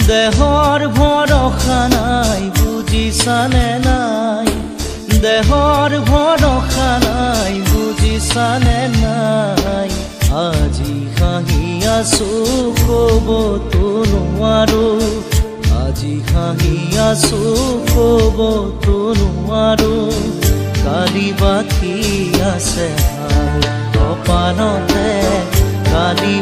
দেহৰ ভৰসা নাই বুজিছানে নাই, দেহৰ ভৰসা নাই বুজিছানে নাই। আজি হাঁহি আছো ক'বতো নোৱাৰো, আজি হাঁহি আছো ক'বতো নোৱাৰো। কালি বাকী আছে কপালতে, কালি